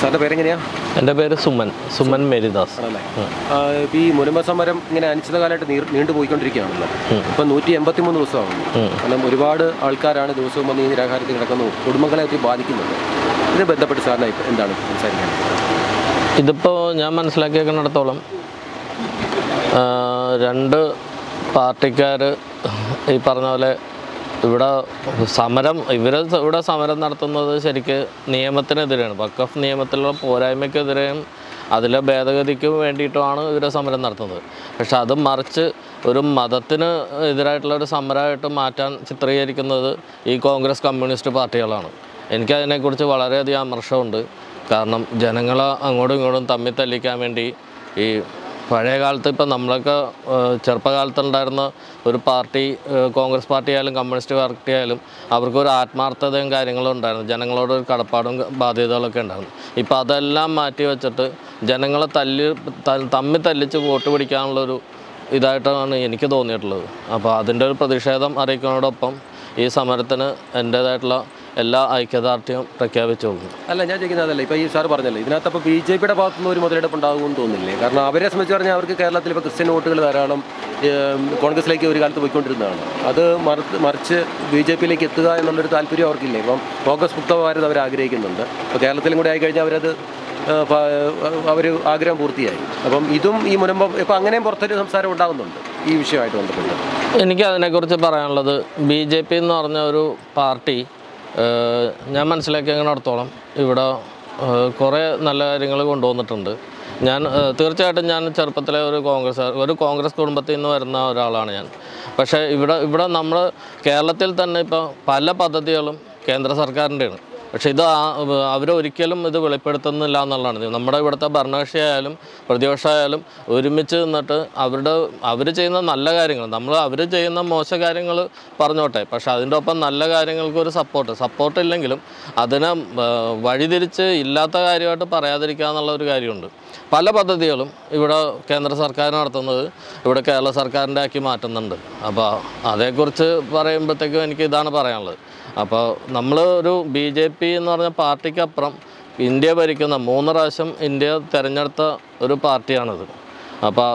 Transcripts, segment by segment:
സാറിൻ്റെ പേരെങ്ങനെയാണ്? എൻ്റെ പേര് സുമൻ മേരിദാസ്. ഈ മുനമ്പ സമരം ഇങ്ങനെ അനിശ്ചിതകാലമായിട്ട് നീണ്ടുപോയിക്കൊണ്ടിരിക്കുകയാണല്ലോ. ഇപ്പം 183 ദിവസമാകുന്നു. കാരണം ഒരുപാട് ആൾക്കാരാണ് ദിവസവും വന്ന് ഈ നിരാഹാരത്തിൽ കിടക്കുന്നു, കുടുംബങ്ങളെ ഒത്തിരി ബാധിക്കുന്നുണ്ട്. ഇതിനെ ബന്ധപ്പെട്ട് സാറിന് എന്താണ് സംസാരിക്കുന്നത്? ഇതിപ്പോൾ ഞാൻ മനസ്സിലാക്കിയേക്കുന്നിടത്തോളം രണ്ട് പാർട്ടിക്കാർ ഈ പറഞ്ഞ പോലെ ഇവിടെ സമരം നടത്തുന്നത് ശരിക്ക് നിയമത്തിനെതിരെയാണ്. വഖഫ് നിയമത്തിലുള്ള പോരായ്മയ്ക്കെതിരെയും അതിലെ ഭേദഗതിക്കും വേണ്ടിയിട്ടുമാണ് ഇവർ സമരം നടത്തുന്നത്. പക്ഷെ അത് മറിച്ച് ഒരു മതത്തിന് എതിരായിട്ടുള്ളൊരു സമരമായിട്ട് മാറ്റാൻ ചിത്രീകരിക്കുന്നത് ഈ കോൺഗ്രസ് കമ്മ്യൂണിസ്റ്റ് പാർട്ടികളാണ്. എനിക്കതിനെക്കുറിച്ച് വളരെയധികം അമർഷമുണ്ട്. കാരണം ജനങ്ങളെ അങ്ങോട്ടും ഇങ്ങോട്ടും തമ്മിൽ തല്ലിക്കാൻ വേണ്ടി ഈ പഴയ കാലത്ത് ഇപ്പം നമ്മളൊക്കെ ചെറുപ്പകാലത്തുണ്ടായിരുന്ന ഒരു പാർട്ടി, കോൺഗ്രസ് പാർട്ടി ആയാലും കമ്മ്യൂണിസ്റ്റ് പാർട്ടി ആയാലും അവർക്കൊരു ആത്മാർത്ഥതയും കാര്യങ്ങളും ഉണ്ടായിരുന്നു. ജനങ്ങളോടൊരു കടപ്പാടും ബാധ്യതകളൊക്കെ ഉണ്ടായിരുന്നു. ഇപ്പം അതെല്ലാം മാറ്റി വെച്ചിട്ട് ജനങ്ങളെ തമ്മിൽ തല്ലിച്ച് വോട്ട് പിടിക്കാനുള്ളൊരു ഇതായിട്ടാണ് എനിക്ക് തോന്നിയിട്ടുള്ളത്. അപ്പോൾ അതിൻ്റെ ഒരു പ്രതിഷേധം അറിയിക്കുന്നതോടൊപ്പം ഈ സമരത്തിന് എൻ്റേതായിട്ടുള്ള എല്ലാ ഐക്യദാർഢ്യവും പ്രഖ്യാപിച്ചു പോകുന്നു. അല്ല, ഞാൻ ചോദിക്കുന്നതല്ല, ഇപ്പോൾ ഈ സാർ പറഞ്ഞല്ലോ ഇതിനകത്ത് അപ്പോൾ BJPയുടെ ഭാഗത്തുനിന്ന് ഒരു മുതലെടുപ്പ് ഉണ്ടാകുമെന്ന് തോന്നുന്നില്ലേ? കാരണം അവരെ സംബന്ധിച്ച് പറഞ്ഞാൽ അവർക്ക് കേരളത്തിൽ ഇപ്പോൾ ക്രിസ്ത്യൻ വോട്ടുകൾ ധാരാളം കോൺഗ്രസിലേക്ക് ഒരു കാലത്ത് പോയിക്കൊണ്ടിരുന്നതാണ്. അത് മറിച്ച് BJPയിലേക്ക് എത്തുക എന്നുള്ളൊരു താല്പര്യം അവർക്കില്ലേ? ഇപ്പം കോൺഗ്രസ് മുക്ത ഭാരത് അവർ ആഗ്രഹിക്കുന്നുണ്ട്. ഇപ്പോൾ കേരളത്തിലും കൂടെ ആയിക്കഴിഞ്ഞാൽ അവർ ആഗ്രഹം പൂർത്തിയായി. അപ്പം ഇതും ഈ മുനമ്പം ഇപ്പം അങ്ങനെയും പുറത്തൊരു സംസാരം ഉണ്ടാകുന്നുണ്ട് ഈ വിഷയമായിട്ട് ബന്ധപ്പെട്ട്. എനിക്ക് അതിനെക്കുറിച്ച് പറയാനുള്ളത്, BJP എന്ന് പറഞ്ഞ ഒരു പാർട്ടി ഞാൻ മനസ്സിലാക്കിയതിനടുത്തോളം ഇവിടെ കുറേ നല്ല കാര്യങ്ങൾ കൊണ്ടുവന്നിട്ടുണ്ട്. തീർച്ചയായിട്ടും ഞാൻ ചെറുപ്പത്തിലെ ഒരു കോൺഗ്രസ് കുടുംബത്തിൽ നിന്ന് വരുന്ന ഒരാളാണ് ഞാൻ. പക്ഷേ ഇവിടെ നമ്മൾ കേരളത്തിൽ തന്നെ ഇപ്പോൾ പല പദ്ധതികളും കേന്ദ്ര സർക്കാരിൻ്റെയാണ്. പക്ഷേ അവരൊരിക്കലും ഇത് വെളിപ്പെടുത്തുന്നില്ല എന്നുള്ളതാണ്. നമ്മുടെ ഇവിടുത്തെ ഭരണകക്ഷിയായാലും പ്രതിപക്ഷമായാലും ഒരുമിച്ച് നിന്നിട്ട് അവർ ചെയ്യുന്ന നല്ല കാര്യങ്ങൾ, അവർ ചെയ്യുന്ന മോശ കാര്യങ്ങൾ പറഞ്ഞോട്ടെ, പക്ഷേ അതിൻ്റെ ഒപ്പം നല്ല കാര്യങ്ങൾക്കൊരു സപ്പോർട്ട് ഇല്ലെങ്കിലും അതിനെ വഴിതിരിച്ച് ഇല്ലാത്ത കാര്യമായിട്ട് പറയാതിരിക്കുക എന്നുള്ള ഒരു കാര്യമുണ്ട്. പല പദ്ധതികളും ഇവിടെ കേന്ദ്ര സർക്കാർ നടത്തുന്നത് ഇവിടെ കേരള സർക്കാരിൻ്റെ ആക്കി മാറ്റുന്നുണ്ട്. അപ്പോൾ അതേക്കുറിച്ച് പറയുമ്പോഴത്തേക്കും എനിക്ക് ഇതാണ് പറയാനുള്ളത്. അപ്പോൾ നമ്മൾ ഒരു BJP എന്ന് പറഞ്ഞ പാർട്ടിക്കപ്പുറം ഇന്ത്യ ഭരിക്കുന്ന 3 പ്രാവശ്യം ഇന്ത്യ തിരഞ്ഞെടുത്ത ഒരു പാർട്ടിയാണിത്. അപ്പോൾ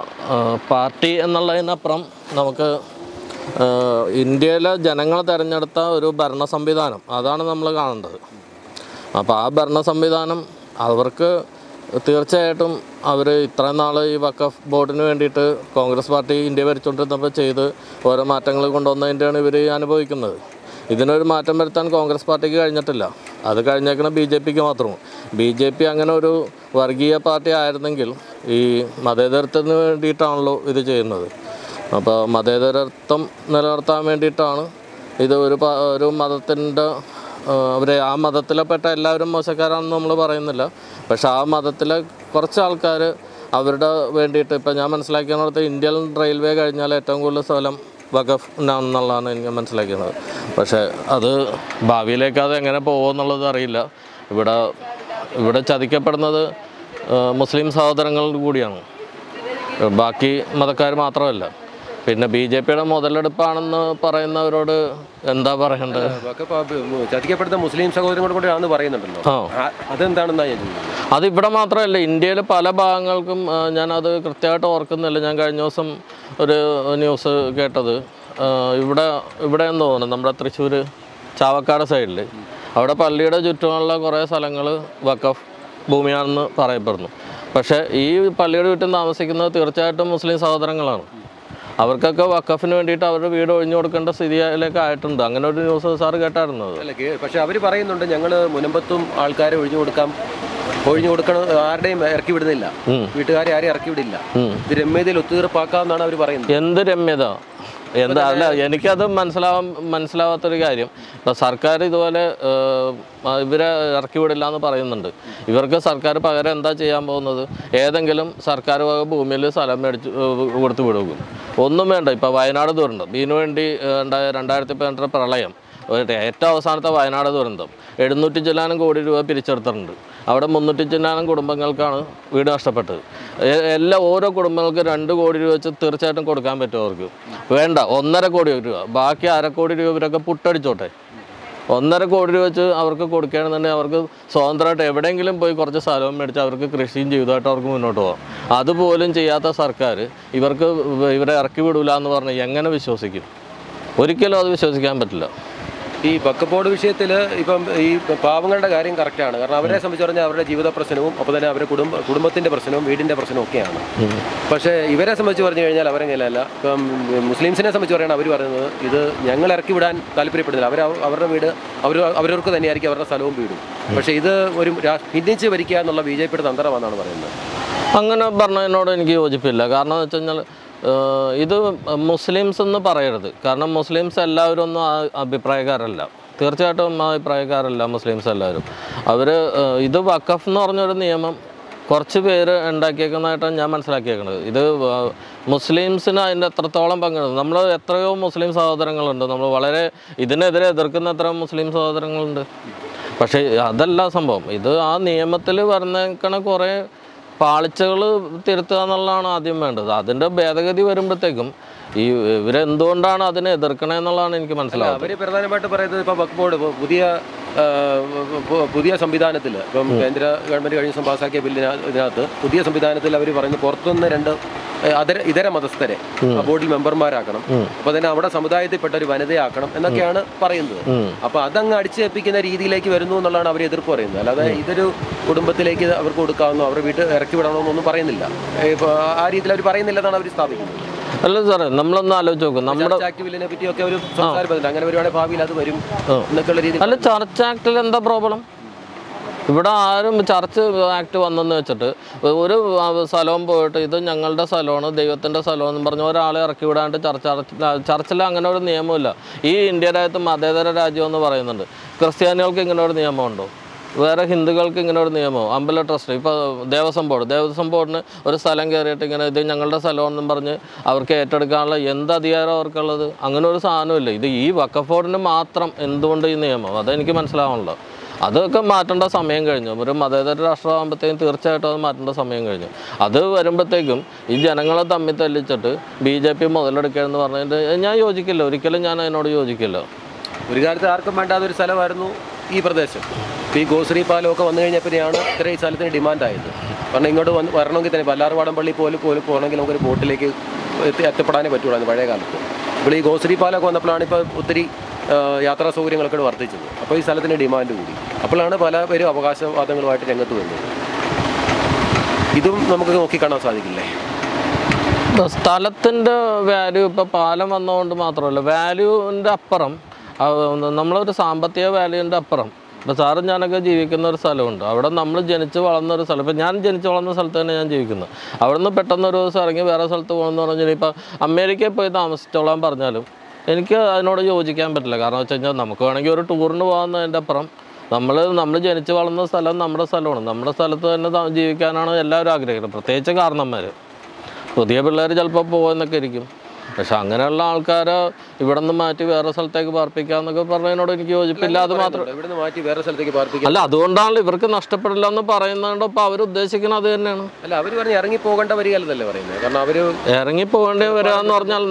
പാർട്ടി എന്നുള്ളതിനപ്പുറം നമുക്ക് ഇന്ത്യയിലെ ജനങ്ങൾ തിരഞ്ഞെടുത്ത ഒരു ഭരണ സംവിധാനം, അതാണ് നമ്മൾ കാണേണ്ടത്. അപ്പോൾ ആ ഭരണ സംവിധാനം അവർക്ക് തീർച്ചയായിട്ടും അവർ ഇത്രയും നാൾ ഈ വഖഫ് ബോർഡിന് വേണ്ടിയിട്ട് കോൺഗ്രസ് പാർട്ടി ഇന്ത്യ ഭരിച്ചുകൊണ്ടിരുന്നപ്പോൾ ചെയ്ത് ഓരോ മാറ്റങ്ങൾ കൊണ്ടുവന്നതിൻ്റെയാണ് ഇവർ അനുഭവിക്കുന്നത്. ഇതിനൊരു മാറ്റം വരുത്താൻ കോൺഗ്രസ് പാർട്ടിക്ക് കഴിഞ്ഞിട്ടില്ല. അത് കഴിഞ്ഞേക്കണ BJPക്ക് മാത്രവും. BJP അങ്ങനെ ഒരു വർഗീയ പാർട്ടി ആയിരുന്നെങ്കിൽ ഈ മതേതരത്വത്തിന് വേണ്ടിയിട്ടാണല്ലോ ഇത് ചെയ്യുന്നത്. അപ്പോൾ മതേതരത്വം നിലനിർത്താൻ വേണ്ടിയിട്ടാണ് ഇത്. ഒരു മതത്തിൻ്റെ ആ മതത്തിലെപ്പെട്ട എല്ലാവരും മോശക്കാരാണെന്ന് നമ്മൾ പറയുന്നില്ല. പക്ഷേ ആ മതത്തിലെ കുറച്ച് ആൾക്കാർ അവരുടെ വേണ്ടിയിട്ട്, ഇപ്പം ഞാൻ മനസ്സിലാക്കിയത് ഇന്ത്യൻ റെയിൽവേ കഴിഞ്ഞാൽ ഏറ്റവും കൂടുതൽ സ്ഥലം വഖഫ് എന്നുള്ളതാണ് എനിക്ക് മനസ്സിലാക്കുന്നത്. പക്ഷേ അത് ഭാവിയിലേക്ക് അത് എങ്ങനെ പോകുമെന്നുള്ളത് അറിയില്ല. ഇവിടെ ചതിക്കപ്പെടുന്നത് മുസ്ലിം സഹോദരങ്ങൾ കൂടിയാണ്, ബാക്കി മതക്കാർ മാത്രമല്ല. പിന്നെ BJPയുടെ മുതലെടുപ്പാണെന്ന് പറയുന്നവരോട് എന്താ പറയേണ്ടത്? ചതിക്കപ്പെടുന്ന മുസ്ലിം സഹോദരങ്ങളോട് കൂടെയാണെന്ന് പറയുന്നുണ്ടല്ലോ, അതെന്താണെന്നാ ഞാൻ ചോദിക്കുന്നത്. അതിവിടെ മാത്രമല്ല, ഇന്ത്യയിൽ പല ഭാഗങ്ങൾക്കും ഞാനത് കൃത്യമായിട്ട് ഓർക്കുന്നില്ല. ഞാൻ കഴിഞ്ഞ ദിവസം ഒരു ന്യൂസ് കേട്ടത്, ഇവിടെ എന്ന് തോന്നുന്നു നമ്മുടെ തൃശ്ശൂർ ചാവക്കാട് സൈഡിൽ, അവിടെ പള്ളിയുടെ ചുറ്റുമുള്ള കുറേ സ്ഥലങ്ങൾ വഖഫ് ഭൂമിയാണെന്ന് പറയപ്പെടുന്നു. പക്ഷേ ഈ പള്ളിയുടെ ചുറ്റും താമസിക്കുന്നത് തീർച്ചയായിട്ടും മുസ്ലിം സഹോദരങ്ങളാണ്. അവർക്കൊക്കെ വഖഫിന് വേണ്ടിയിട്ട് അവരുടെ വീട് ഒഴിഞ്ഞു കൊടുക്കേണ്ട സ്ഥിതിയിലേക്ക് ആയിട്ടുണ്ട്. അങ്ങനെ ഒരു ന്യൂസ് സാറ് കേട്ടായിരുന്നത്. പക്ഷേ അവർ പറയുന്നുണ്ട്, ഞങ്ങൾ മുനമ്പത്തും ആൾക്കാരെ ഒഴിഞ്ഞു കൊടുക്കണം, ആരുടെയും ഇറക്കി വിടുന്നില്ല, വീട്ടുകാരെ ആരെയും ഇറക്കി വിടില്ല, ഇത് രമ്യതയിൽ ഒത്തുതീർപ്പാക്കാമെന്നാണ് അവർ പറയുന്നത്. എന്ത് രമ്യത? അല്ല, എനിക്കത് മനസ്സിലാവാത്തൊരു കാര്യം. ഇപ്പം സർക്കാർ ഇതുപോലെ ഇവരെ ഇറക്കി വിടില്ല എന്ന് പറയുന്നുണ്ട്. ഇവർക്ക് സർക്കാർ പകരം എന്താ ചെയ്യാൻ പോകുന്നത്? ഏതെങ്കിലും സർക്കാർ വക ഭൂമിയിൽ സ്ഥലം മേടിച്ച് കൊടുത്ത് വിടും. ഒന്നും വേണ്ട. ഇപ്പോൾ വയനാട് ദുരന്തം, ഇതിനു വേണ്ടി 2018 പ്രളയം, ഏറ്റവും അവസാനത്തെ വയനാട് ദുരന്തം 700 ചില്ലാനം കോടി രൂപ പിരിച്ചെടുത്തിട്ടുണ്ട്. അവിടെ 300 ചില്ലാനം കുടുംബങ്ങൾക്കാണ് വീട് നഷ്ടപ്പെട്ടത്. ഓരോ കുടുംബങ്ങൾക്ക് 2 കോടി രൂപ വെച്ച് തീർച്ചയായിട്ടും കൊടുക്കാൻ പറ്റും. അവർക്ക് വേണ്ട 1.5 കോടി രൂപ, ബാക്കി 1/2 കോടി രൂപ ഇവരൊക്കെ പുട്ടടിച്ചോട്ടെ. 1.5 കോടി രൂപ വെച്ച് അവർക്ക് കൊടുക്കുകയാണെന്നുണ്ടെങ്കിൽ അവർക്ക് സ്വതന്ത്രമായിട്ട് എവിടെയെങ്കിലും പോയി കുറച്ച് സ്ഥലവും മേടിച്ച് അവർക്ക് കൃഷിയും ചെയ്തതായിട്ട് അവർക്ക് മുന്നോട്ട് പോകാം. അതുപോലും ചെയ്യാത്ത സർക്കാർ ഇവരെ ഇറക്കി വിടില്ല എന്ന് പറഞ്ഞാൽ എങ്ങനെ വിശ്വസിക്കും? ഒരിക്കലും അത് വിശ്വസിക്കാൻ പറ്റില്ല. ഈ വഖഫ് ബോർഡ് വിഷയത്തിൽ ഇപ്പം ഈ പാവങ്ങളുടെ കാര്യം കറക്റ്റാണ്. കാരണം അവരെ സംബന്ധിച്ച് പറഞ്ഞാൽ അവരുടെ ജീവിത പ്രശ്നവും അപ്പോൾ തന്നെ അവരുടെ കുടുംബത്തിൻ്റെ പ്രശ്നവും വീടിൻ്റെ പ്രശ്നവും ഒക്കെയാണ്. പക്ഷേ ഇവരെ സംബന്ധിച്ച് പറഞ്ഞു കഴിഞ്ഞാൽ അവരെങ്ങനെയല്ല. ഇപ്പം മുസ്ലിംസിനെ സംബന്ധിച്ച് പറയുകയാണ് അവർ പറയുന്നത് ഇത് ഞങ്ങൾ ഇറക്കി വിടാൻ താല്പര്യപ്പെടുന്നില്ല. അവരുടെ വീട് അവരവർക്ക് തന്നെയായിരിക്കും അവരുടെ സ്ഥലവും വീടും. പക്ഷേ ഇത് ഒരു ഭിന്നിച്ച് ഭരിക്കുക എന്നുള്ള BJPയുടെ തന്ത്രമാണെന്നാണ് പറയുന്നത്. അങ്ങനെ പറഞ്ഞതിനോട് എനിക്ക് യോജിപ്പില്ല. കാരണം എന്ന് വെച്ച് കഴിഞ്ഞാൽ ഇത് മുസ്ലിംസ് എന്ന് പറയരുത്. കാരണം മുസ്ലിംസ് എല്ലാവരും ഒന്നും അഭിപ്രായക്കാരല്ല. തീർച്ചയായിട്ടും അഭിപ്രായക്കാരല്ല മുസ്ലിംസ് എല്ലാവരും. ഇത് വഖഫ് എന്ന് പറഞ്ഞൊരു നിയമം കുറച്ച് പേര് ഉണ്ടാക്കിയേക്കുന്നതായിട്ടാണ് ഞാൻ മനസ്സിലാക്കിയേക്കുന്നത്. ഇത് മുസ്ലിംസിന് അതിൻ്റെ എത്രത്തോളം പങ്കുണ്ട്. നമ്മൾ എത്രയോ മുസ്ലിം സഹോദരങ്ങളുണ്ട്. നമ്മൾ വളരെ ഇതിനെതിരെ എതിർക്കുന്ന എത്ര മുസ്ലിം സഹോദരങ്ങളുണ്ട്. പക്ഷേ അതല്ല സംഭവം. ഇത് ആ നിയമത്തിൽ വരുന്നേക്കണ കുറേ പാളിച്ചകൾ തിരുത്തുക എന്നുള്ളതാണ് ആദ്യം വേണ്ടത്. അതിൻ്റെ ഭേദഗതി വരുമ്പോഴത്തേക്കും ഇവരെന്തുകൊണ്ടാണ് അതിനെ എതിർക്കണമെന്നുള്ളതാണ് എനിക്ക് മനസ്സിലാവുന്നത്. അവർ പ്രധാനമായിട്ട് പറയുന്നത് ഇപ്പോൾ വഖഫ് ബോർഡ് പുതിയ സംവിധാനത്തിൽ ഇപ്പം കേന്ദ്ര ഗവൺമെൻറ് കഴിഞ്ഞ ദിവസം പാസ്സാക്കിയ ഇതിനകത്ത് പുതിയ സംവിധാനത്തിൽ അവർ പറയുന്നത് പുറത്തുനിന്ന് 2 ഇതര മതസ്ഥരെ ബോർഡിൽ മെമ്പർമാരാക്കണം. അപ്പോൾ തന്നെ അവിടെ സമുദായത്തിൽപ്പെട്ട ഒരു വനിതയാക്കണം എന്നൊക്കെയാണ് പറയുന്നത്. അപ്പോൾ അതങ്ങ് അടിച്ചേൽപ്പിക്കുന്ന രീതിയിലേക്ക് വരുന്നു എന്നുള്ളതാണ് അവർ എതിർപ്പ് പറയുന്നത്. അല്ലാതെ ഇതൊരു കുടുംബത്തിലേക്ക് അവർക്ക് കൊടുക്കാമെന്നോ അവരുടെ വീട്ടിൽ ഇറക്കി വിടണമെന്നൊന്നും പറയുന്നില്ല. ഇപ്പോൾ ആ രീതിയിൽ അവർ പറയുന്നില്ല എന്നാണ് അവർ സ്ഥാപിക്കുന്നത്. അല്ല സാറേ, നമ്മളൊന്ന് ആലോചിച്ച് നോക്കും. നമ്മുടെ ആക്ടിവിനെ പറ്റിയൊക്കെ ഒരു സംസാരിക്കുന്നുണ്ട്. അങ്ങനെ വരുവാണെങ്കിൽ ഭാവിയിൽ അത് വരും എന്നൊക്കെയുള്ള രീതി. അല്ല, ചർച്ച് ആക്ടിൽ എന്താ പ്രോബ്ലം? ഇവിടെ ആരും ചർച്ച് ആക്ട് വന്നെന്ന് വെച്ചിട്ട് ഒരു സ്ഥലവും പോയിട്ട് ഇത് ഞങ്ങളുടെ സ്ഥലമാണ്, ദൈവത്തിൻ്റെ സ്ഥലമെന്ന് പറഞ്ഞ് ഒരാളെ ഇറക്കി വിടാണ്ട് ചർച്ചിൽ അങ്ങനെ ഒരു നിയമമില്ല. ഈ ഇന്ത്യ രാജ്യത്ത് മതേതര രാജ്യം എന്ന് പറയുന്നുണ്ട്. ക്രിസ്ത്യാനികൾക്ക് ഇങ്ങനെ ഒരു നിയമമുണ്ടോ? വേറെ ഹിന്ദുക്കൾക്ക് ഇങ്ങനെ ഒരു നിയമമോ? അമ്പല ട്രസ്റ്റ് ഇപ്പോൾ ദേവസ്വം ബോർഡിന് ഒരു സ്ഥലം കയറിയിട്ട് ഇങ്ങനെ ഇത് ഞങ്ങളുടെ സ്ഥലമെന്നും പറഞ്ഞ് അവർക്ക് ഏറ്റെടുക്കാനുള്ള എന്ത് അധികാരം അവർക്കുള്ളത്? അങ്ങനെ ഒരു സാധനമില്ല. ഇത് ഈ വഖഫ് ബോർഡിന് മാത്രം എന്തുകൊണ്ട് ഈ നിയമം? അതെനിക്ക് മനസ്സിലാവണല്ലോ. അതൊക്കെ മാറ്റേണ്ട സമയം കഴിഞ്ഞു. ഒരു മതേതര രാഷ്ട്രമാകുമ്പോഴത്തേക്കും തീർച്ചയായിട്ടും അത് മാറ്റേണ്ട സമയം കഴിഞ്ഞു. അത് വരുമ്പോഴത്തേക്കും ഈ ജനങ്ങളെ തമ്മിൽ തല്ലിച്ചിട്ട് BJP മുതലെടുക്കുകയെന്ന് പറഞ്ഞിട്ട് ഞാൻ യോജിക്കില്ല. ഒരിക്കലും ഞാൻ അതിനോട് യോജിക്കില്ല. ഒരു കാലത്ത് ആർക്കും വേണ്ടാത്ത ഒരു സ്ഥലമായിരുന്നു ഈ പ്രദേശം. ഈ ഗോശ്രീ പാലമൊക്കെ വന്നു കഴിഞ്ഞപ്പോഴാണ് ഇത്ര ഈ സ്ഥലത്തിന് ഡിമാൻഡായത്. കാരണം ഇങ്ങോട്ട് വരണമെങ്കിൽ തന്നെ പല്ലാർവാടം പള്ളി പോലും പോകണമെങ്കിൽ നമുക്കൊരു ബോട്ടിലേക്ക് എത്തപ്പെടാനേ പറ്റുള്ളൂ പഴയ കാലത്ത്. ഇപ്പോൾ ഈ ഗോശ്രീ പാലമൊക്കെ വന്നപ്പോഴാണ് ഇപ്പോൾ ഒത്തിരി യാത്രാ സൗകര്യങ്ങളൊക്കെ വർദ്ധിച്ചത്. അപ്പോൾ ഈ സ്ഥലത്തിന് ഡിമാൻഡ് കൂടി. അപ്പോഴാണ് പല പേരും അവകാശവാദങ്ങളുമായിട്ട് രംഗത്ത് വരുന്നത്. ഇതും നമുക്ക് നോക്കിക്കാണാൻ സാധിക്കില്ലേ? സ്ഥലത്തിൻ്റെ വാല്യൂ ഇപ്പോൾ പാലം വന്നതുകൊണ്ട് മാത്രമല്ല, വാല്യൂവിൻ്റെ അപ്പുറം നമ്മളൊരു സാമ്പത്തിക വാല്യൂവിൻ്റെ അപ്പുറം ഇപ്പോൾ സാറും ഞാനൊക്കെ ജീവിക്കുന്ന ഒരു സ്ഥലമുണ്ട്. അവിടെ നമ്മൾ ജനിച്ച് വളർന്നൊരു സ്ഥലം. ഇപ്പോൾ ഞാൻ ജനിച്ച് വളർന്ന സ്ഥലത്ത് തന്നെ ഞാൻ ജീവിക്കുന്നത്. അവിടെ നിന്ന് പെട്ടെന്നൊരു ദിവസം ഇറങ്ങി വേറെ സ്ഥലത്ത് പോകണമെന്ന് പറഞ്ഞാൽ ഇപ്പോൾ അമേരിക്കയിൽ പോയി താമസിച്ചോളാൻ പറഞ്ഞാലും എനിക്ക് അതിനോട് യോജിക്കാൻ പറ്റില്ല. കാരണം വെച്ച് കഴിഞ്ഞാൽ നമുക്ക് വേണമെങ്കിൽ ഒരു ടൂറിന് പോകുന്നതിൻ്റെ അപ്പുറം നമ്മൾ ജനിച്ച് വളർന്ന സ്ഥലം നമ്മുടെ സ്ഥലമാണ്. നമ്മുടെ സ്ഥലത്ത് തന്നെ ജീവിക്കാനാണ് എല്ലാവരും ആഗ്രഹിക്കുന്നത്. പ്രത്യേകിച്ച് കാരണന്മാർ. പുതിയ പിള്ളേർ ചിലപ്പോൾ പോകുന്നൊക്കെ ഇരിക്കും. പക്ഷെ അങ്ങനെയുള്ള ആൾക്കാരെ ഇവിടെ നിന്ന് മാറ്റി വേറെ സ്ഥലത്തേക്ക് പാർപ്പിക്കാന്നൊക്കെ പറഞ്ഞതിനോട് എനിക്ക് യോജിപ്പില്ല. അത് മാത്രം അല്ല, അതുകൊണ്ടാണല്ലോ ഇവർക്ക് നഷ്ടപ്പെടില്ല എന്ന് പറയുന്നതുകൊണ്ട് ഇപ്പോൾ അവർ ഉദ്ദേശിക്കുന്നത് അത് തന്നെയാണ്. അല്ല, അവർ പറഞ്ഞ് ഇറങ്ങി പോകേണ്ട വരികയല്ലേ പറയുന്നത്. കാരണം അവർ ഇറങ്ങി പോകേണ്ടി വരിക എന്ന് പറഞ്ഞാൽ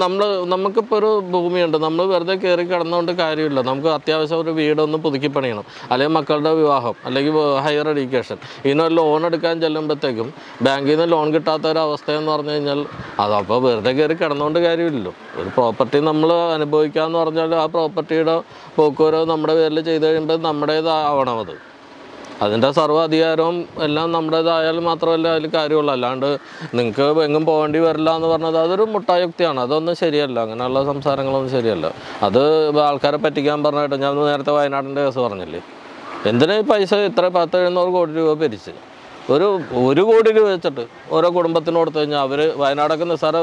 നമുക്കിപ്പോൾ ഒരു ഭൂമിയുണ്ട്. നമ്മൾ വെറുതെ കയറി കിടന്നുകൊണ്ട് കാര്യമില്ല. നമുക്ക് അത്യാവശ്യം ഒരു വീടൊന്ന് പുതുക്കി പണിയണം, അല്ലെങ്കിൽ മക്കളുടെ വിവാഹം, അല്ലെങ്കിൽ ഹയർ എഡ്യൂക്കേഷൻ. ഇതിനൊരു ലോൺ എടുക്കാൻ ചെല്ലുമ്പോഴത്തേക്കും ബാങ്കിൽ നിന്ന് ലോൺ കിട്ടാത്തൊരവസ്ഥയെന്ന് പറഞ്ഞു കഴിഞ്ഞാൽ അതപ്പോൾ വെറുതെ കയറി കിടന്നുകൊണ്ട് കാര്യമില്ല. ഒരു പ്രോപ്പർട്ടി നമ്മൾ അനുഭവിക്കാമെന്ന് പറഞ്ഞാൽ ആ പ്രോപ്പർട്ടിയുടെ പോക്കുവരവ് നമ്മുടെ പേരിൽ ചെയ്ത് കഴിയുമ്പോൾ നമ്മുടേതാവണം. അതിൻ്റെ സർവ്വ അധികാരവും എല്ലാം നമ്മുടേതായാലും മാത്രമല്ല അതിൽ കാര്യമുള്ളൂ. അല്ലാണ്ട് നിങ്ങൾക്ക് എങ്ങും പോകേണ്ടി വരില്ല എന്ന് പറഞ്ഞത് അതൊരു മുട്ടായുക്തിയാണ്. അതൊന്നും ശരിയല്ല. അങ്ങനെയുള്ള സംസാരങ്ങളൊന്നും ശരിയല്ല. അത് ആൾക്കാരെ പറ്റിക്കാൻ പറഞ്ഞിട്ട് ഞാൻ നേരത്തെ വയനാടിൻ്റെ കേസ് പറഞ്ഞില്ലേ, എന്തിനാ ഈ പൈസ ഇത്ര 700 കോടി രൂപ പിരിച്ച് ഒരു കോടി രൂപ വെച്ചിട്ട് ഓരോ കുടുംബത്തിന് കൊടുത്തു കഴിഞ്ഞാൽ അവർ വയനാടൊക്കെ നിസ്സാര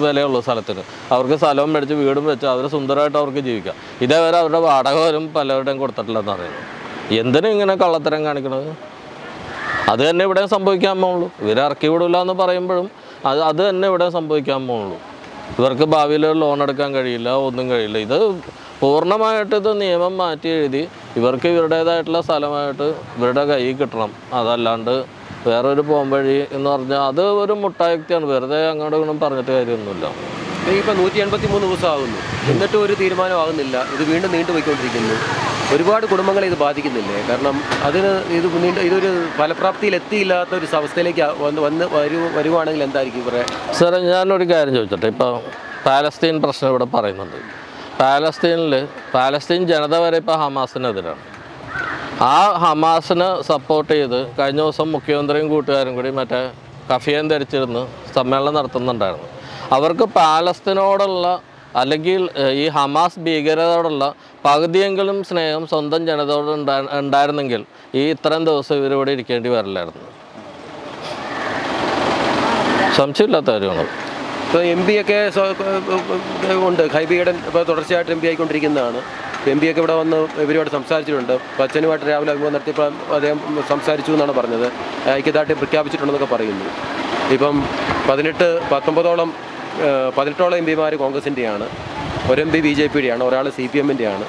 വിലയുള്ള സ്ഥലത്തിന് അവർക്ക് സ്ഥലവും മേടിച്ച് വീടും വെച്ച് അവർ സുന്ദരമായിട്ട് അവർക്ക് ജീവിക്കാം. ഇതേവരെ അവരുടെ വാടക പോലും പലരുടെയും കൊടുത്തിട്ടില്ലെന്ന് പറയുന്നത്. എന്തിനും ഇങ്ങനെ കള്ളത്തരം കാണിക്കണത്? അത് തന്നെ ഇവിടെ സംഭവിക്കാൻ പോകുള്ളൂ. ഇവരെ ഇറക്കി വിടില്ല എന്ന് പറയുമ്പോഴും അത് തന്നെ ഇവിടെ സംഭവിക്കാൻ പോകുള്ളൂ. ഇവർക്ക് ഭാവിയിൽ ലോൺ എടുക്കാൻ കഴിയില്ല, ഒന്നും കഴിയില്ല. ഇത് പൂർണ്ണമായിട്ട് ഇത് നിയമം മാറ്റി എഴുതി ഇവർക്ക് ഇവരുടേതായിട്ടുള്ള സ്ഥലമായിട്ട് ഇവരുടെ കയ്യിൽ കിട്ടണം. അതല്ലാണ്ട് വേറൊരു പോംവഴി എന്ന് പറഞ്ഞാൽ അത് ഒരു മുട്ടായുക്തിയാണ്. വെറുതെ അങ്ങോട്ടും ഇങ്ങോട്ടും പറഞ്ഞിട്ട് കാര്യമൊന്നുമില്ല. ഇപ്പോൾ 183 ദിവസം ആകുന്നു, എന്നിട്ടും ഒരു തീരുമാനമാകുന്നില്ല. ഇത് വീണ്ടും നീണ്ടുപോയിക്കൊണ്ടിരിക്കുന്നു. ഒരുപാട് കുടുംബങ്ങളെ ഇത് ബാധിക്കുന്നില്ലേ? കാരണം അതിന് ഇതൊരു ഫലപ്രാപ്തിയിൽ എത്തിയില്ലാത്ത ഒരു അവസ്ഥയിലേക്ക് വരുവാണെങ്കിൽ എന്തായിരിക്കും ഇവരെ? സാറേ, ഞാനൊരു കാര്യം ചോദിച്ചോട്ടെ. ഇപ്പോൾ പാലസ്തീൻ പ്രശ്നം ഇവിടെ പറയുന്നുണ്ട്. പാലസ്തീൻ ജനത വരെ ഇപ്പോൾ ഹമാസിനെതിരാണ്. ആ ഹമാസിനെ സപ്പോർട്ട് ചെയ്ത് കഴിഞ്ഞ ദിവസം മുഖ്യമന്ത്രിയും കൂട്ടുകാരും കൂടി മറ്റേ കഫിയൻ ധരിച്ചിരുന്ന് സമ്മേളനം നടത്തുന്നുണ്ടായിരുന്നു. അവർക്ക് പാലസ്തീനോടുള്ള അല്ലെങ്കിൽ ഈ ഹമാസ് ഭീകരതയോടുള്ള പകുതിയെങ്കിലും സ്നേഹം സ്വന്തം ജനതയോട് ഉണ്ടായിരുന്നെങ്കിൽ ഈ ഇത്രയും ദിവസം ഇവരിവിടെ ഇരിക്കേണ്ടി വരില്ലായിരുന്നു. സംശയമില്ലാത്ത കാര്യമാണ്. ഇപ്പോൾ MP ഒക്കെ ഉണ്ട്. ഹൈബിയുടെ ഇപ്പോൾ തുടർച്ചയായിട്ട് MP ആയിക്കൊണ്ടിരിക്കുന്നതാണ്. MP ഒക്കെ ഇവിടെ വന്ന് ഇവരോട് സംസാരിച്ചിട്ടുണ്ട്. അച്ഛനുമായിട്ട് രാവിലെ അഭിമുഖം നടത്തിയപ്പോൾ അദ്ദേഹം സംസാരിച്ചു എന്നാണ് പറഞ്ഞത്. ഐക്യദാർഢ്യം പ്രഖ്യാപിച്ചിട്ടുണ്ടെന്നൊക്കെ പറയുന്നു. ഇപ്പം 18ഓളം MP കോൺഗ്രസിൻ്റെയാണ്, ഒരു MP BJPയുടെയാണ്, ഒരാൾ CPMൻ്റെയാണ്.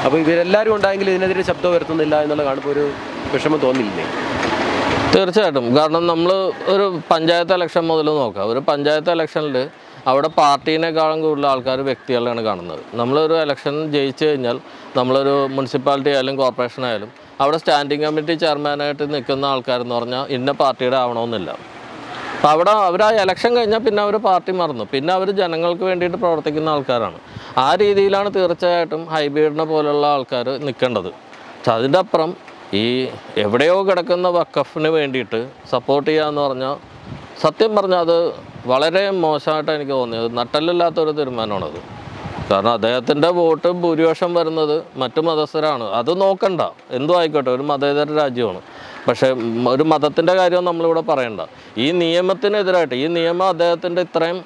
അപ്പോൾ ഇവരെല്ലാവരും ഉണ്ടായെങ്കിൽ ഇതിനെതിരെ ശബ്ദം ഉയർത്തുന്നില്ല എന്നുള്ള കാണുമ്പോൾ ഒരു വിഷമം തോന്നിയില്ലേ? തീർച്ചയായിട്ടും. കാരണം നമ്മൾ ഒരു പഞ്ചായത്ത് ഇലക്ഷൻ മുതൽ നോക്കാം. ഒരു പഞ്ചായത്ത് ഇലക്ഷനിൽ അവിടെ പാർട്ടീനേക്കാളും കൂടുതൽ ആൾക്കാർ വ്യക്തികളാണ് കാണുന്നത്. നമ്മളൊരു ഇലക്ഷൻ ജയിച്ചു കഴിഞ്ഞാൽ നമ്മളൊരു മുനിസിപ്പാലിറ്റി ആയാലും കോർപ്പറേഷൻ ആയാലും അവിടെ സ്റ്റാൻഡിംഗ് കമ്മിറ്റി ചെയർമാനായിട്ട് നിൽക്കുന്ന ആൾക്കാരെന്ന് പറഞ്ഞാൽ ഇന്ന പാർട്ടിയുടെ ആവണമെന്നില്ല. അപ്പോൾ അവിടെ അവർ ആ ഇലക്ഷൻ കഴിഞ്ഞാൽ പിന്നെ അവർ പാർട്ടി മറന്നു, പിന്നെ അവർ ജനങ്ങൾക്ക് വേണ്ടിയിട്ട് പ്രവർത്തിക്കുന്ന ആൾക്കാരാണ്. ആ രീതിയിലാണ് തീർച്ചയായിട്ടും ഹൈബീഡിനെ പോലുള്ള ആൾക്കാർ നിൽക്കേണ്ടത്. പക്ഷെ അതിൻ്റെ അപ്പുറം ഈ എവിടെയോ കിടക്കുന്ന വഖഫിന് വേണ്ടിയിട്ട് സപ്പോർട്ട് ചെയ്യുക എന്ന് പറഞ്ഞാൽ സത്യം പറഞ്ഞാൽ അത് വളരെ മോശമായിട്ടാണ് എനിക്ക് തോന്നിയത്. നട്ടലില്ലാത്തൊരു തീരുമാനമാണത്. കാരണം അദ്ദേഹത്തിൻ്റെ വോട്ട് ഭൂരിപക്ഷം വരുന്നത് മറ്റു മതസ്ഥരാണ്. അത് നോക്കണ്ട, എന്തും ആയിക്കോട്ടെ, ഒരു മതേതര രാജ്യമാണ്. പക്ഷേ ഒരു മതത്തിൻ്റെ കാര്യം നമ്മളിവിടെ പറയണ്ട. ഈ നിയമത്തിനെതിരായിട്ട് ഈ നിയമം അദ്ദേഹത്തിൻ്റെ ഇത്രയും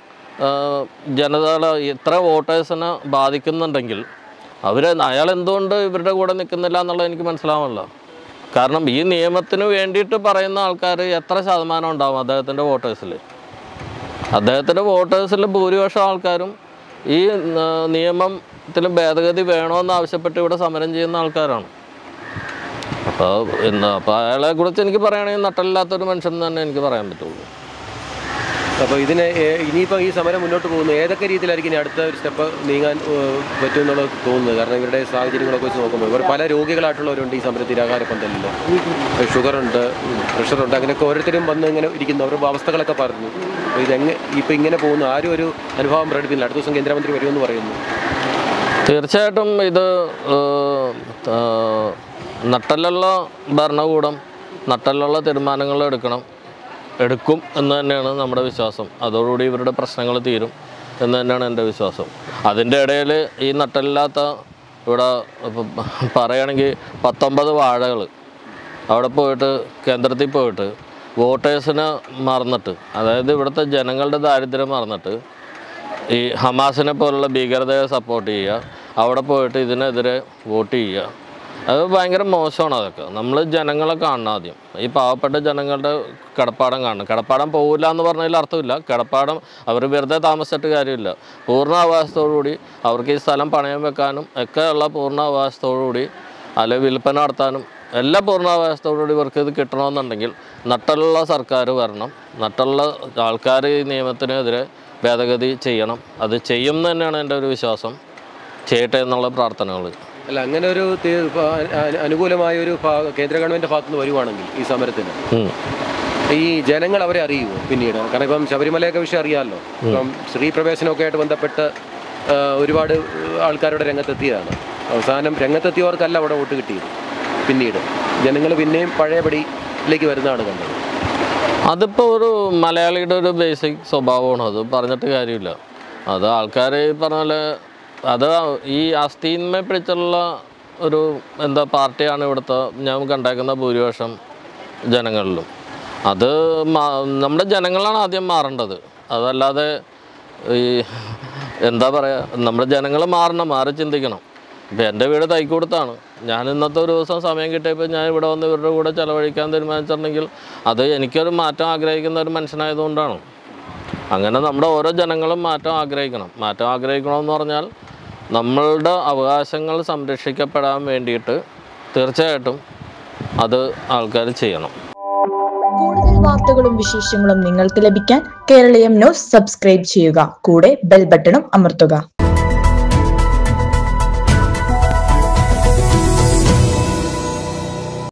ജനതകളെ ഇത്ര വോട്ടേഴ്സിനെ ബാധിക്കുന്നുണ്ടെങ്കിൽ അയാൾ എന്തുകൊണ്ട് ഇവരുടെ കൂടെ നിൽക്കുന്നില്ല എന്നുള്ളത് എനിക്ക് മനസ്സിലാവില്ല. കാരണം ഈ നിയമത്തിന് വേണ്ടിയിട്ട് പറയുന്ന ആൾക്കാർ എത്ര ശതമാനം ഉണ്ടാവും അദ്ദേഹത്തിൻ്റെ വോട്ടേഴ്സിൽ? അദ്ദേഹത്തിൻ്റെ വോട്ടേഴ്സിൽ ഭൂരിപക്ഷം ആൾക്കാരും ഈ നിയമത്തിൽ ഭേദഗതി വേണമെന്ന് ആവശ്യപ്പെട്ട് ഇവിടെ സമരം ചെയ്യുന്ന ആൾക്കാരാണ്. അപ്പോൾ അയാളെ കുറിച്ച് എനിക്ക് പറയുകയാണെങ്കിൽ നട്ടലില്ലാത്തൊരു മനുഷ്യൻ തന്നെ എനിക്ക് പറയാൻ പറ്റുള്ളൂ. അപ്പോൾ ഇനിയിപ്പോൾ ഈ സമരം മുന്നോട്ട് പോകുന്നു ഏതൊക്കെ രീതിയിലായിരിക്കും ഇനി അടുത്ത ഒരു സ്റ്റെപ്പ് നീങ്ങാൻ പറ്റുമെന്നുള്ളത് തോന്നുന്നത്? കാരണം ഇവരുടെ സാഹചര്യങ്ങളൊക്കെ വെച്ച് നോക്കുമ്പോൾ ഇവർ പല രോഗികളായിട്ടുള്ളവരുണ്ട് ഈ സമരത്തിൽ. ആഹാരപ്പന്തലിൽ ഷുഗറുണ്ട്, പ്രഷറുണ്ട്, അങ്ങനെയൊക്കെ ഓരോരുത്തരും വന്ന് ഇങ്ങനെ ഇരിക്കുന്നു. അവരുടെ അവസ്ഥകളൊക്കെ പറഞ്ഞു. ഇപ്പോൾ ഇങ്ങനെ പോകുന്നു, ആരും ഒരു അനുഭവം പ്രകടിപ്പിക്കില്ല. അടുത്ത ദിവസം കേന്ദ്രമന്ത്രി വരുമെന്ന് പറയുന്നു. തീർച്ചയായിട്ടും ഇത് നട്ടലുള്ള ഭരണകൂടം നട്ടലുള്ള തീരുമാനങ്ങൾ എടുക്കും എന്ന് തന്നെയാണ് നമ്മുടെ വിശ്വാസം. അതോടുകൂടി ഇവരുടെ പ്രശ്നങ്ങൾ തീരും എന്ന് തന്നെയാണ് എൻ്റെ വിശ്വാസം. അതിൻ്റെ ഇടയിൽ ഈ നട്ടലില്ലാത്ത ഇവിടെ പറയുകയാണെങ്കിൽ 19 വാഴകൾ അവിടെ പോയിട്ട് കേന്ദ്രത്തിൽ പോയിട്ട് വോട്ടേഴ്സിനെ മറന്നിട്ട്, അതായത് ഇവിടുത്തെ ജനങ്ങളുടെ ദാരിദ്ര്യം മറന്നിട്ട് ഈ ഹമാസിനെ പോലുള്ള ഭീകരതയെ സപ്പോർട്ട് ചെയ്യുക, അവിടെ പോയിട്ട് ഇതിനെതിരെ വോട്ട് ചെയ്യുക, അത് ഭയങ്കര മോശമാണ്. അതൊക്കെ നമ്മൾ ജനങ്ങളെ കാണണം. ആദ്യം ഈ പാവപ്പെട്ട ജനങ്ങളുടെ കിടപ്പാടം കാണണം. കിടപ്പാടം പോകില്ല എന്ന് പറഞ്ഞതിൽ അർത്ഥമില്ല. കിടപ്പാടം അവർ വെറുതെ താമസിച്ചിട്ട് കാര്യമില്ല. പൂർണ്ണ അവകാശത്തോടുകൂടി അവർക്ക് ഈ സ്ഥലം പണയം വെക്കാനും ഒക്കെ ഉള്ള പൂർണ്ണ അവകാശത്തോടുകൂടി അല്ലെങ്കിൽ വിൽപ്പന നടത്താനും എല്ലാ പൂർണ്ണ അവകാശത്തോടുകൂടി ഇവർക്ക് ഇത് കിട്ടണമെന്നുണ്ടെങ്കിൽ നട്ടലുള്ള സർക്കാർ വരണം. നട്ടുള്ള ആൾക്കാർ ഈ നിയമത്തിനെതിരെ ഭേദഗതി ചെയ്യണം. അത് ചെയ്യും എന്ന് തന്നെയാണ് എൻ്റെ ഒരു വിശ്വാസം. ചെയ്യട്ടെ എന്നുള്ള പ്രാർത്ഥനകൾ. അല്ല, അങ്ങനെ ഒരു അനുകൂലമായ ഒരു കേന്ദ്ര ഗവൺമെൻറ് ഭാഗത്തു നിന്ന് വരുവാണെങ്കിൽ ഈ സമരത്തിന് ഈ ജനങ്ങൾ അവരെ അറിയുമോ പിന്നീട്? കാരണം ഇപ്പം ശബരിമലയൊക്കെ വിഷയം അറിയാമല്ലോ. ഇപ്പം സ്ത്രീ പ്രവേശനമൊക്കെ ആയിട്ട് ബന്ധപ്പെട്ട് ഒരുപാട് ആൾക്കാരുടെ രംഗത്തെത്തിയതാണ്. അവസാനം രംഗത്തെത്തിയവർക്കല്ല അവിടെ വോട്ട് കിട്ടിയത്. പിന്നീട് ജനങ്ങൾ പിന്നെയും പഴയപടിയിലേക്ക് വരുന്നതാണ് കണ്ടത്. അതിപ്പോൾ ഒരു മലയാളിയുടെ ഒരു ബേസിക് സ്വഭാവമാണ്. അത് പറഞ്ഞിട്ട് കാര്യമില്ല. അത് ആൾക്കാർ പറഞ്ഞ പോലെ അത് ഈ അസ്ഥീന്മയെ പിടിച്ചുള്ള ഒരു പാർട്ടിയാണ് ഇവിടുത്തെ ഞാൻ കണ്ടേക്കുന്ന ഭൂരിപക്ഷം ജനങ്ങളിലും. അത് നമ്മുടെ ജനങ്ങളാണ് ആദ്യം മാറേണ്ടത്. അതല്ലാതെ ഈ നമ്മുടെ ജനങ്ങൾ മാറി ചിന്തിക്കണം. ഇപ്പം എൻ്റെ വീട് തൈക്കൂടത്താണ്. ഞാൻ ഇന്നത്തെ ഒരു ദിവസം സമയം കിട്ടിയപ്പോൾ ഞാൻ ഇവിടെ വന്ന് ഇവരുടെ കൂടെ ചിലവഴിക്കാൻ തീരുമാനിച്ചിട്ടുണ്ടെങ്കിൽ അത് എനിക്കൊരു മാറ്റം ആഗ്രഹിക്കുന്ന ഒരു മനുഷ്യനായതുകൊണ്ടാണ്. അങ്ങനെ നമ്മുടെ ഓരോ ജനങ്ങളും മാറ്റം ആഗ്രഹിക്കണമെന്ന് പറഞ്ഞാൽ നമ്മളുടെ അവകാശങ്ങൾ സംരക്ഷിക്കപ്പെടാൻ വേണ്ടിയിട്ട് തീർച്ചയായിട്ടും അത് ആൾക്കാർ ചെയ്യണം. കൂടുതൽ വാർത്തകളും വിശേഷങ്ങളും നിങ്ങൾക്ക് ലഭിക്കാൻ കേരളീയം ന്യൂസ് സബ്സ്ക്രൈബ് ചെയ്യുക. കൂടെ ബെൽ ബട്ടണും അമർത്തുക.